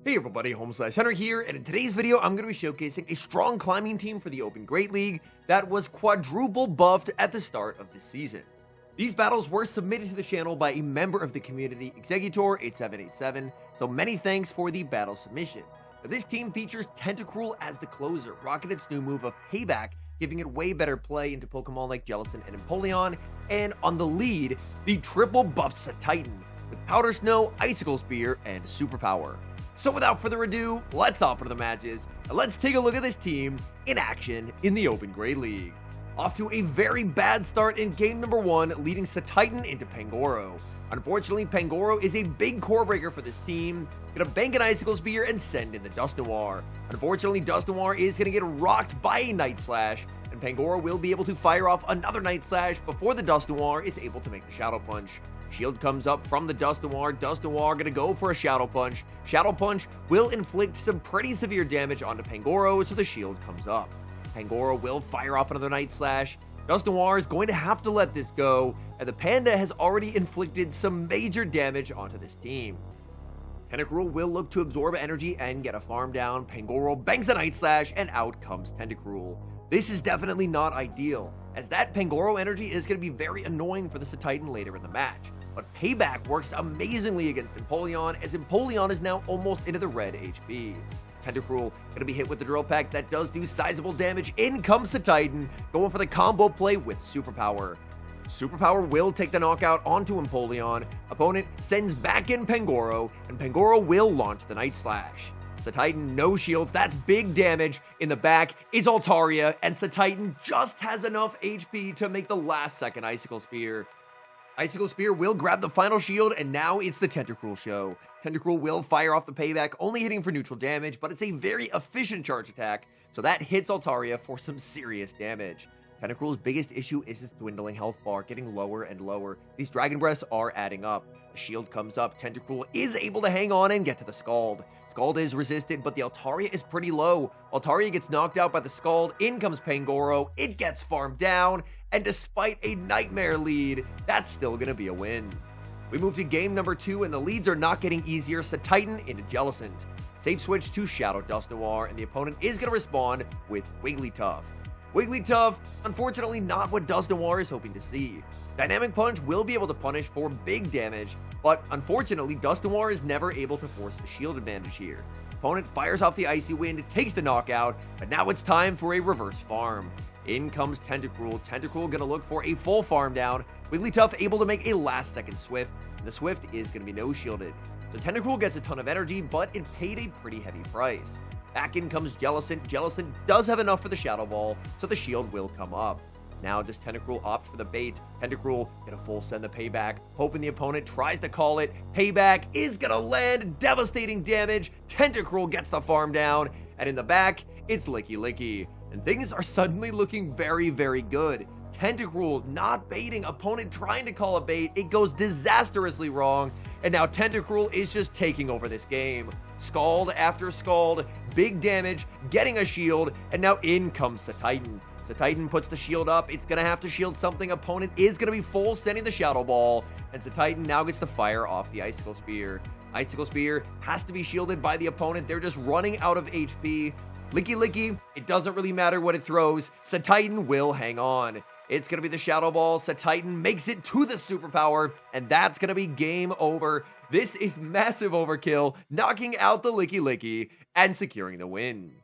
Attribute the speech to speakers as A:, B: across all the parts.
A: Hey everybody, HomeSliceHenry here, and in today's video, I'm going to be showcasing a strong climbing team for the Open Great League that was quadruple buffed at the start of this season. These battles were submitted to the channel by a member of the community, Executor8787, so many thanks for the battle submission. Now, this team features Tentacruel as the closer, rocking its new move of Payback, giving it way better play into Pokemon like Jellicent and Empoleon, and on the lead, the triple buffed Titan with Powder Snow, Icicle Spear, and Superpower. So without further ado, let's hop into the matches, and let's take a look at this team in action in the Open Great League. Off to a very bad start in game number 1, leading Titan into Pangoro. Unfortunately, Pangoro is a big core breaker for this team, gonna bank an Icicle Spear and send in the Dusknoir. Unfortunately, Dusknoir is gonna get rocked by a Night Slash, and Pangoro will be able to fire off another Night Slash before the Dusknoir is able to make the Shadow Punch. Shield comes up from the Dusknoir. Dusknoir gonna go for a Shadow Punch. Shadow Punch will inflict some pretty severe damage onto Pangoro, so the shield comes up. Pangoro will fire off another Night Slash. Dusknoir is going to have to let this go, and the Panda has already inflicted some major damage onto this team. Tentacruel will look to absorb energy and get a farm down. Pangoro banks a Night Slash, and out comes Tentacruel. This is definitely not ideal, as that Pangoro energy is going to be very annoying for the Titan later in the match. But Payback works amazingly against Empoleon, as Empoleon is now almost into the red HP. Tentacruel gonna be hit with the Drill Peck that does do sizable damage. In comes Titan, going for the combo play with Superpower. Superpower will take the knockout onto Empoleon. Opponent sends back in Pangoro, and Pangoro will launch the Night Slash. Titan no shields, that's big damage. In the back is Altaria, and Titan just has enough HP to make the last second Icicle Spear. Icicle Spear will grab the final shield, and now it's the Tentacruel show. Tentacruel will fire off the Payback, only hitting for neutral damage, but it's a very efficient charge attack, so that hits Altaria for some serious damage. Tentacruel's biggest issue is his dwindling health bar, getting lower and lower. These Dragon Breaths are adding up. The shield comes up, Tentacruel is able to hang on and get to the Scald. Scald is resisted, but the Altaria is pretty low. Altaria gets knocked out by the Scald, in comes Pangoro, it gets farmed down, and despite a nightmare lead, that's still gonna be a win. We move to game number 2, and the leads are not getting easier. Titan into Jellicent. Safe switch to Shadow Dusknoir, and the opponent is gonna respond with Wigglytuff. Wigglytuff, unfortunately not what Dusknoir is hoping to see. Dynamic Punch will be able to punish for big damage, but unfortunately Dusknoir is never able to force the shield advantage here. Opponent fires off the Icy Wind, takes the knockout, but now it's time for a reverse farm. In comes Tentacruel. Tentacruel gonna look for a full farm down. Wigglytuff able to make a last second Swift, and the Swift is gonna be no shielded. So Tentacruel gets a ton of energy, but it paid a pretty heavy price. Back in comes Jellicent. Jellicent does have enough for the Shadow Ball, so the shield will come up. Now does Tentacruel opt for the bait? Tentacruel gonna full send the Payback, hoping the opponent tries to call it. Payback is gonna land devastating damage. Tentacruel gets the farm down, and in the back, it's Licky Licky. And things are suddenly looking very, very good. Tentacruel not baiting, opponent trying to call a bait, it goes disastrously wrong, and now Tentacruel is just taking over this game. Scald after Scald, big damage, getting a shield, and now in comes Titan. Titan puts the shield up, it's gonna have to shield something, opponent is gonna be full sending the Shadow Ball, and Titan now gets to fire off the Icicle Spear. Icicle Spear has to be shielded by the opponent, they're just running out of HP. Licky Licky, it doesn't really matter what it throws, Titan will hang on. It's gonna be the Shadow Ball, Titan makes it to the Superpower, and that's gonna be game over. This is massive overkill, knocking out the Licky Licky and securing the win.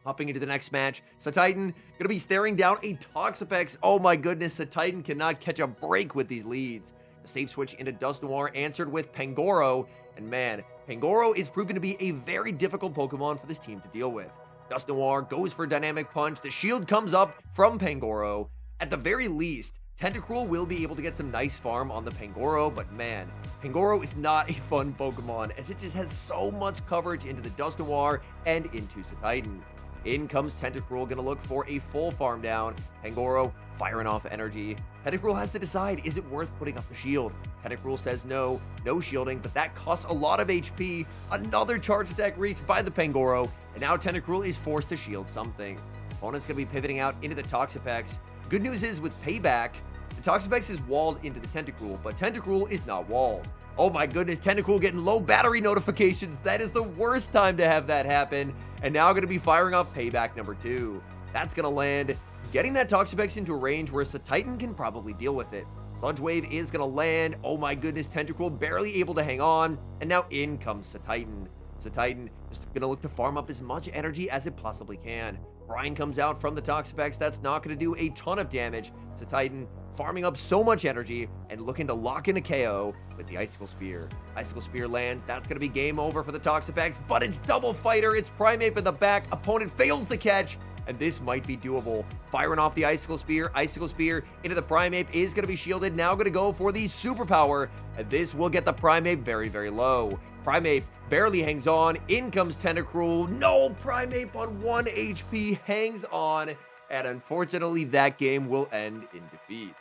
A: Hopping into the next match, Titan gonna be staring down a Toxapex. Oh my goodness, Titan cannot catch a break with these leads. The safe switch into Dusknoir answered with Pangoro, and man, Pangoro is proven to be a very difficult Pokemon for this team to deal with. Dusknoir goes for Dynamic Punch, the shield comes up from Pangoro. At the very least, Tentacruel will be able to get some nice farm on the Pangoro, but man, Pangoro is not a fun Pokemon, as it just has so much coverage into the Dusknoir and into Titan. In comes Tentacruel, gonna look for a full farm down. Pangoro firing off energy. Tentacruel has to decide, is it worth putting up the shield? Tentacruel says no shielding, but that costs a lot of HP. Another charge attack reached by the Pangoro, and now Tentacruel is forced to shield something. Opponent's gonna be pivoting out into the Toxapex. Good news is with Payback, the Toxapex is walled into the Tentacruel, but Tentacruel is not walled. Oh my goodness, Tentacruel getting low battery notifications. That is the worst time to have that happen. And now going to be firing off payback number 2. That's going to land, getting that Toxapex into a range where Titan can probably deal with it. Sludge Wave is going to land. Oh my goodness, Tentacruel barely able to hang on. And now in comes Titan. Titan is going to look to farm up as much energy as it possibly can. Brine comes out from the Toxapex. That's not going to do a ton of damage. Titan farming up so much energy and looking to lock in a KO with the Icicle Spear. Icicle Spear lands. That's going to be game over for the Toxapex, but it's double fighter. It's Primeape in the back. Opponent fails the catch, and this might be doable. Firing off the Icicle Spear. Icicle Spear into the Primeape is going to be shielded. Now going to go for the Superpower, and this will get the Primeape very, very low. Primeape barely hangs on. In comes Tentacruel. No, Primeape on 1 HP hangs on, and unfortunately that game will end in defeat.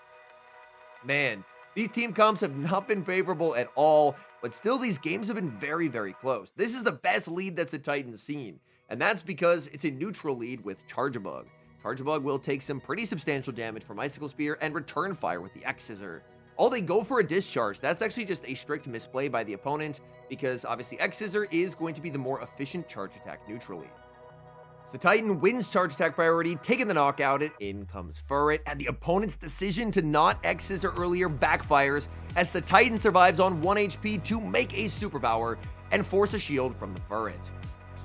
A: Man, these team comps have not been favorable at all, but still these games have been very, very close. This is the best lead that's a Titan's seen, and that's because it's a neutral lead with Charjabug. Charjabug will take some pretty substantial damage from Icicle Spear and return fire with the X-Scissor. Oh, they go for a discharge. That's actually just a strict misplay by the opponent, because obviously X-Scissor is going to be the more efficient charge attack neutrally. So Titan wins charge attack priority, taking the knockout, and in comes Furret, and the opponent's decision to not X-Scissor earlier backfires as the Titan survives on 1 HP to make a superpower and force a shield from the Furret.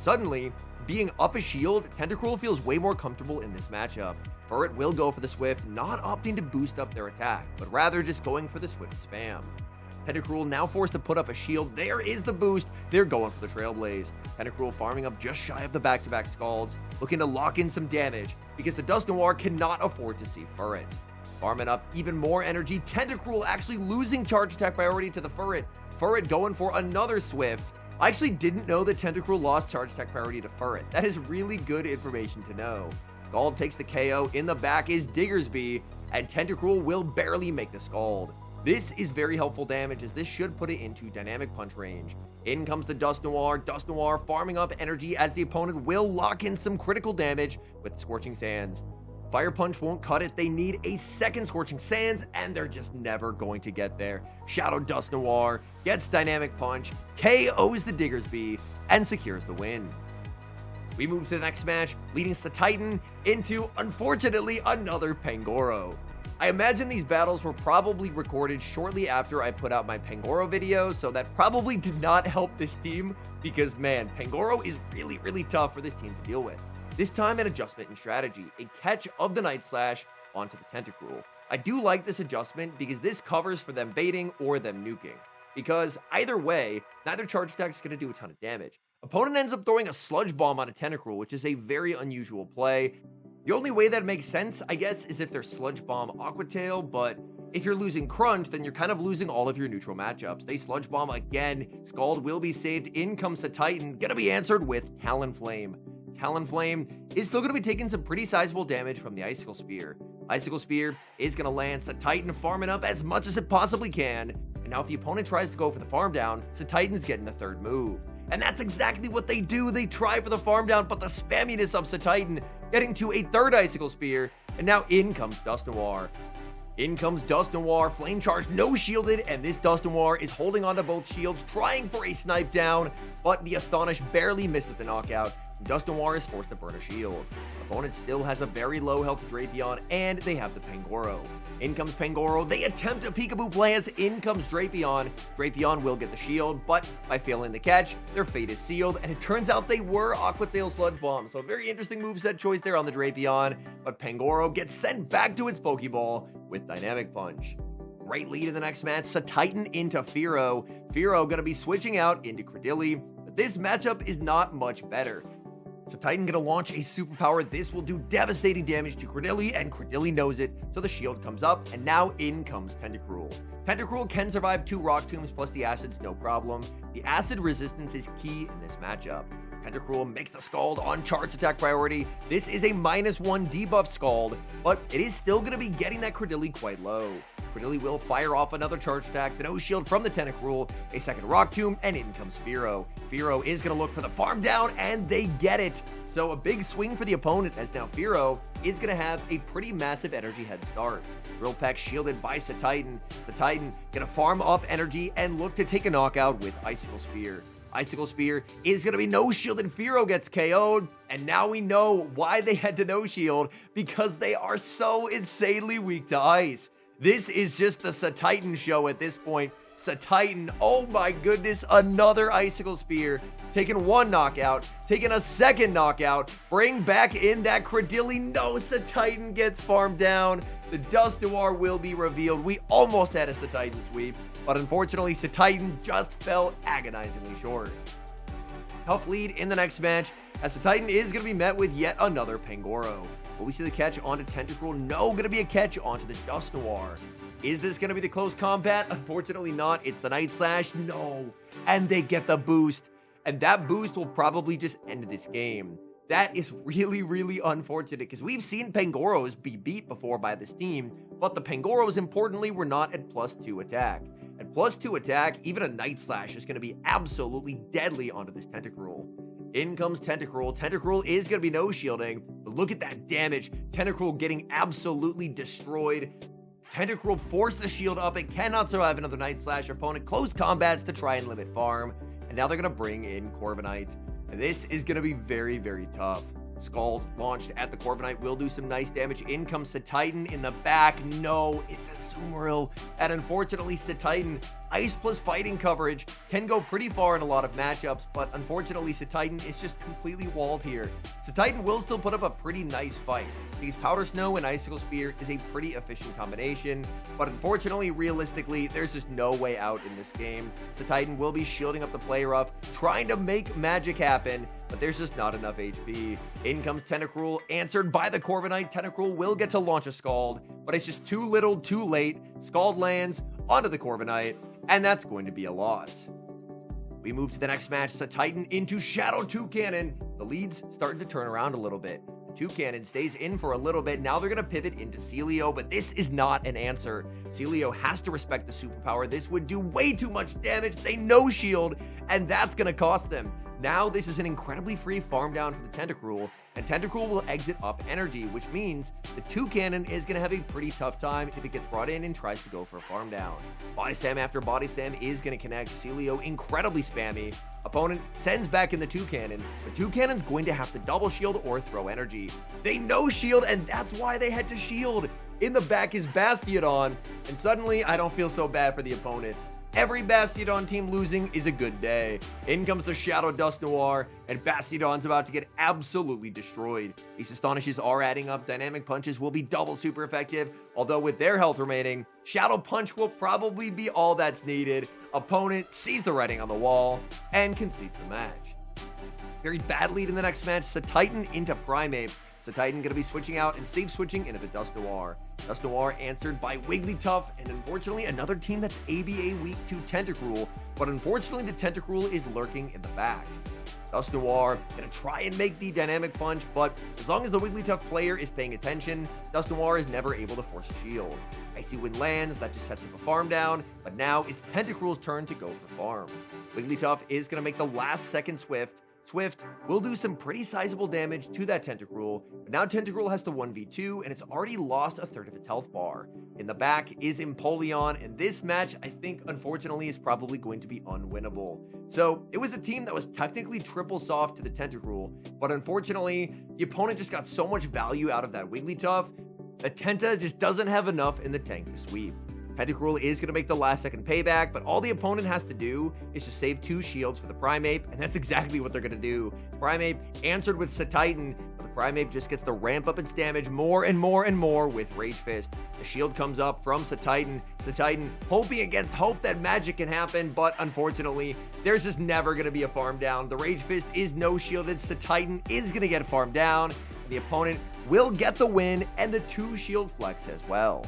A: Suddenly, being up a shield, Tentacruel feels way more comfortable in this matchup. Furret will go for the Swift, not opting to boost up their attack, but rather just going for the Swift spam. Tentacruel now forced to put up a shield. There is the boost. They're going for the Trailblaze. Tentacruel farming up just shy of the back-to-back Scalds, looking to lock in some damage because the Dusknoir cannot afford to see Furret. Farming up even more energy. Tentacruel actually losing charge attack priority to the Furret. Furret going for another Swift. I actually didn't know that Tentacruel lost charge attack priority to Furret. That is really good information to know. Scald takes the KO. In the back is Diggersby, and Tentacruel will barely make the Scald. This is very helpful damage, as this should put it into dynamic punch range. In comes the Dusknoir. Dusknoir farming up energy as the opponent will lock in some critical damage with Scorching Sands. Fire Punch won't cut it. They need a second Scorching Sands, and they're just never going to get there. Shadow Dusknoir gets dynamic punch, KOs the Diggersby, and secures the win. We move to the next match, leading Titan into, unfortunately, another Pangoro. I imagine these battles were probably recorded shortly after I put out my Pangoro video, so that probably did not help this team, because man, Pangoro is really, really tough for this team to deal with. This time an adjustment in strategy, a catch of the Night Slash onto the Tentacruel. I do like this adjustment because this covers for them baiting or them nuking, because either way, neither charge attack is going to do a ton of damage. Opponent ends up throwing a Sludge Bomb on a Tentacruel, which is a very unusual play. The only way that makes sense, I guess, is if they're Sludge Bomb Aqua Tail, but if you're losing Crunch, then you're kind of losing all of your neutral matchups. They Sludge Bomb again. Scald will be saved. In comes the Titan, gonna be answered with Talonflame. Talonflame is still gonna be taking some pretty sizable damage from the Icicle Spear. Icicle Spear is gonna land. Titan farming up as much as it possibly can. And now if the opponent tries to go for the farm down, Titan's getting the third move. And that's exactly what they do. They try for the farm down, but the spamminess of Titan getting to a third Icicle Spear, and now in comes Dusknoir. In comes Dusknoir, Flame Charge, no shielded, and this Dusknoir is holding onto both shields, trying for a snipe down, but the Astonish barely misses the knockout. Dusknoir is forced to burn a shield. Opponent still has a very low health Drapion, and they have the Pangoro. In comes Pangoro, they attempt a peekaboo play as in comes Drapion. Drapion will get the shield, but by failing the catch, their fate is sealed, and it turns out they were Aqua Tail Sludge Bomb, so a very interesting moveset choice there on the Drapion, but Pangoro gets sent back to its Pokeball with Dynamic Punch. Great lead in the next match, Titan into Fearow. Fearow gonna be switching out into Credilli, but this matchup is not much better. Titan gonna launch a superpower. This will do devastating damage to Credilli, and Credilli knows it, so the shield comes up, and now in comes Tentacruel. Tentacruel can survive 2 Rock Tombs plus the Acids, no problem. The Acid resistance is key in this matchup. Tentacruel makes the Scald on charge attack priority. This is a -1 debuffed Scald, but it is still gonna be getting that Credilli quite low. Credilli will fire off another charge attack, the no shield from the Tentacruel, a second Rock Tomb, and in comes Fearow. Fearow is going to look for the farm down, and they get it. So a big swing for the opponent, as now Fearow is going to have a pretty massive energy head start. Drill Peck shielded by Satitan. Satitan going to farm up energy and look to take a knockout with Icicle Spear. Icicle Spear is going to be no shield and Fearow gets KO'd. And now we know why they had to no shield, because they are so insanely weak to ice. This is just the Satitan show at this point. Satitan, oh my goodness, another Icicle Spear. Taking one knockout, taking a second knockout, bring back in that Credilli. No, Satitan gets farmed down. The Dust Noir will be revealed. We almost had a Satitan sweep, but unfortunately, Satitan just fell agonizingly short. Tough lead in the next match, as Satitan is going to be met with yet another Pangoro. Will we see the catch onto Tentacruel? No, going to be a catch onto the Dust Noir. Is this going to be the close combat? Unfortunately not. It's the Night Slash. No. And they get the boost. And that boost will probably just end this game. That is really, really unfortunate, because we've seen Pangoros be beat before by this team, but the Pangoros, importantly, were not at +2 attack. At +2 attack, even a Night Slash is going to be absolutely deadly onto this Tentacruel. In comes Tentacruel. Tentacruel is going to be no shielding, but look at that damage. Tentacruel getting absolutely destroyed. Tentacruel forced the shield up. It cannot survive another Night Slash opponent. Close combats to try and limit farm. And now they're going to bring in Corviknight. And this is going to be very, very tough. Scald launched at the Corviknight will do some nice damage. In comes Satitan in the back. No, it's a Sumeril. And unfortunately, Satitan, ice plus fighting coverage, can go pretty far in a lot of matchups, but unfortunately, Satitan is just completely walled here. Satitan will still put up a pretty nice fight. These Powder Snow and Icicle Spear is a pretty efficient combination, but unfortunately, realistically, there's just no way out in this game. Satitan will be shielding up the play rough, trying to make magic happen, but there's just not enough HP. In comes Tentacruel, answered by the Corviknight. Tentacruel will get to launch a Scald, but it's just too little, too late. Scald lands onto the Corviknight, and that's going to be a loss. We move to the next match, Satitan into Shadow Toucannon. The lead's starting to turn around a little bit. Toucannon stays in for a little bit. Now they're going to pivot into Celio, but this is not an answer. Celio has to respect the superpower. This would do way too much damage. They no shield, and that's going to cost them. Now this is an incredibly free farm down for the Tentacruel, and Tentacruel will exit up energy, which means the Toucannon is going to have a pretty tough time if it gets brought in and tries to go for a farm down. Body Slam after Body Slam is going to connect. Celio incredibly spammy. Opponent sends back in the Toucannon. The Toucannon's going to have to double shield or throw energy. They no shield, and that's why they had to shield. In the back is Bastiodon, and suddenly I don't feel so bad for the opponent. Every Bastiodon team losing is a good day. In comes the Shadow Dust Noir, and Bastiodon's about to get absolutely destroyed. These Astonishes are adding up. Dynamic Punches will be double super effective, although with their health remaining, Shadow Punch will probably be all that's needed. Opponent sees the writing on the wall and concedes the match. Very bad lead in the next match, Satitan into Primeape. Satitan going to be switching out and safe switching into the Dust Noir. Dust Noir answered by Wigglytuff, and unfortunately another team that's ABA weak to Tentacruel, but unfortunately the Tentacruel is lurking in the back. Dust Noir going to try and make the Dynamic Punch, but as long as the Wigglytuff player is paying attention, Dust Noir is never able to force a shield. Icy Wind lands, that just sets up a farm down, but now it's Tentacruel's turn to go for farm. Wigglytuff is going to make the last second Swift. Swift will do some pretty sizable damage to that Tentacruel, but now Tentacruel has to 1v2, and it's already lost a third of its health bar. In the back is Empoleon, and this match, I think, unfortunately, is probably going to be unwinnable. So, it was a team that was technically triple soft to the Tentacruel, but unfortunately, the opponent just got so much value out of that Wigglytuff, that Tenta just doesn't have enough in the tank to sweep. Tentacruel is going to make the last second payback, but all the opponent has to do is just save 2 shields for the Primeape, and that's exactly what they're going to do. Primeape answered with Satitan, but the Primeape just gets to ramp up its damage more and more and more with Rage Fist. The shield comes up from Satitan. Satitan hoping against hope that magic can happen, but unfortunately, there's just never going to be a farm down. The Rage Fist is no shielded. Satitan is going to get farmed down, and the opponent will get the win and the 2 shield flex as well.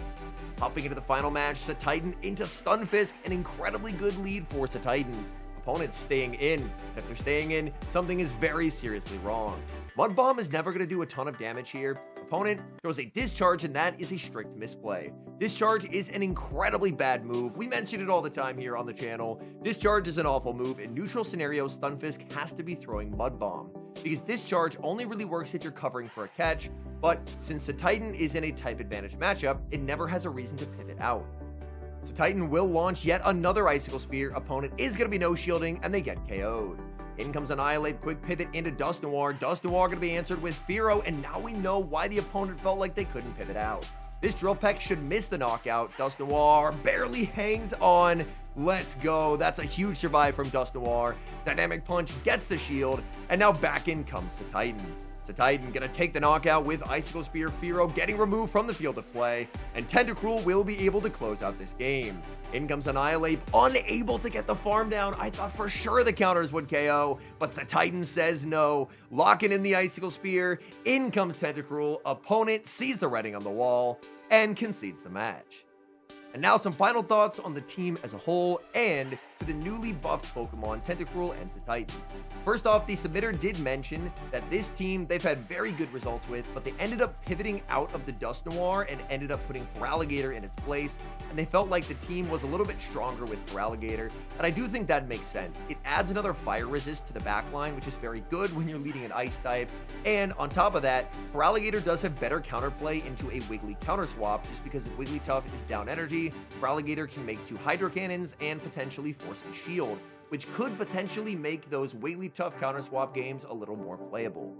A: Hopping into the final match, Satitan into Stunfisk, an incredibly good lead for Satitan. Opponents staying in, and if they're staying in, something is very seriously wrong. Mud Bomb is never going to do a ton of damage here. opponent throws a discharge, and that is a strict misplay. Discharge is an incredibly bad move. We mention it all the time here on the channel. Discharge is an awful move. In neutral scenarios, Stunfisk has to be throwing Mud Bomb, because discharge only really works if you're covering for a catch, but since the Titan is in a type advantage matchup, it never has a reason to pivot out. So Titan will launch yet another Icicle Spear. Opponent is going to be no shielding, and they get KO'd. In comes Annihilate, quick pivot into Dust Noir. Dust Noir going to be answered with Fearow, and now we know why the opponent felt like they couldn't pivot out. This Drill Peck should miss the knockout. Dust Noir barely hangs on. Let's go. That's a huge survive from Dust Noir. Dynamic Punch gets the shield, and now back in comes the Titan. So Titan gonna take the knockout with Icicle Spear. Fearow getting removed from the field of play, and Tentacruel will be able to close out this game. In comes Annihilate, unable to get the farm down. I thought for sure the counters would KO, but the Titan says no. Locking in the Icicle Spear. In comes Tentacruel. Opponent sees the writing on the wall and concedes the match. And now some final thoughts on the team as a whole and to the newly buffed Pokemon Tentacruel and Titan. First off, the submitter did mention that this team they've had very good results with, but they ended up pivoting out of the Dust Noir and ended up putting Feraligatr in its place, and they felt like the team was a little bit stronger with Feraligatr, and I do think that makes sense. It adds another fire resist to the backline, which is very good when you're leading an ice type, and on top of that, Feraligatr does have better counterplay into a Wiggly counter swap, just because if Wigglytuff is down energy, Feraligatr can make 2 Hydro Cannons and potentially force a shield, which could potentially make those Wigglytuff counter swap games a little more playable.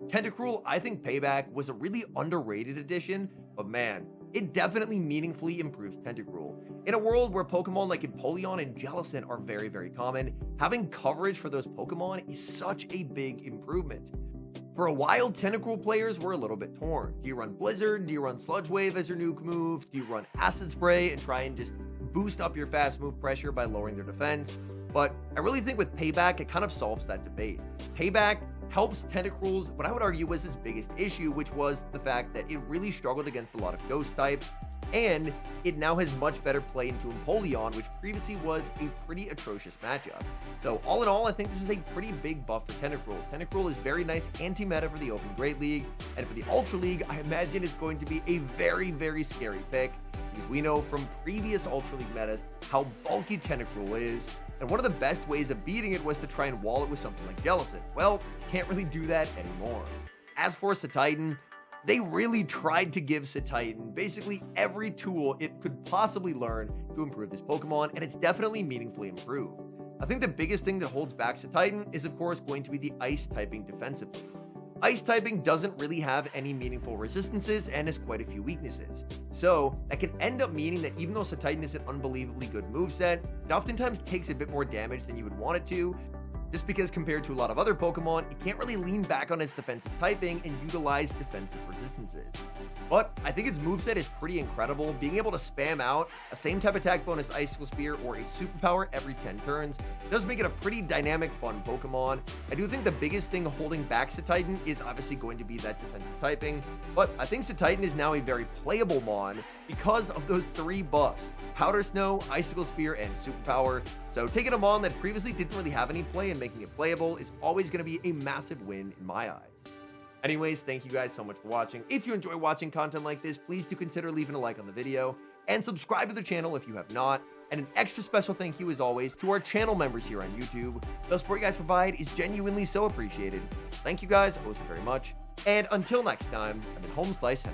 A: Tentacruel, I think Payback was a really underrated addition, but man, it definitely meaningfully improves Tentacruel. In a world where Pokemon like Empoleon and Jellicent are very, very common, having coverage for those Pokemon is such a big improvement. For a while, Tentacruel players were a little bit torn. Do you run Blizzard? Do you run Sludge Wave as your nuke move? Do you run Acid Spray and try and just boost up your fast move pressure by lowering their defense? But I really think with Payback, it kind of solves that debate. Payback helps Tentacruel's, what I would argue was its biggest issue, which was the fact that it really struggled against a lot of ghost types, and it now has much better play into Empoleon, which previously was a pretty atrocious matchup. So all in all, I think this is a pretty big buff for Tentacruel. Tentacruel is very nice anti-meta for the Open Great League, and for the Ultra League, I imagine it's going to be a very, very scary pick, because we know from previous Ultra League metas how bulky Tentacruel is, and one of the best ways of beating it was to try and wall it with something like Jellicent. Well, can't really do that anymore. As for Titan, they really tried to give Titan basically every tool it could possibly learn to improve this Pokemon, and it's definitely meaningfully improved. I think the biggest thing that holds back Titan is of course going to be the Ice typing defensively. Ice typing doesn't really have any meaningful resistances and has quite a few weaknesses. So that can end up meaning that even though Titan is an unbelievably good moveset, it oftentimes takes a bit more damage than you would want it to, just because compared to a lot of other Pokemon, it can't really lean back on its defensive typing and utilize defensive resistances. But I think its moveset is pretty incredible. Being able to spam out a same type attack bonus Icicle Spear or a superpower every 10 turns does make it a pretty dynamic, fun Pokemon. I do think the biggest thing holding back Titan is obviously going to be that defensive typing, but I think Titan is now a very playable Mon because of those 3 buffs: Powder Snow, Icicle Spear, and Superpower. So taking a Mon that previously didn't really have any play and making it playable is always going to be a massive win in my eyes. Anyways, thank you guys so much for watching. If you enjoy watching content like this, please do consider leaving a like on the video and subscribe to the channel if you have not. And an extra special thank you as always to our channel members here on YouTube. The support you guys provide is genuinely so appreciated. Thank you guys oh so very much. And until next time, I've been HomeSliceHenry.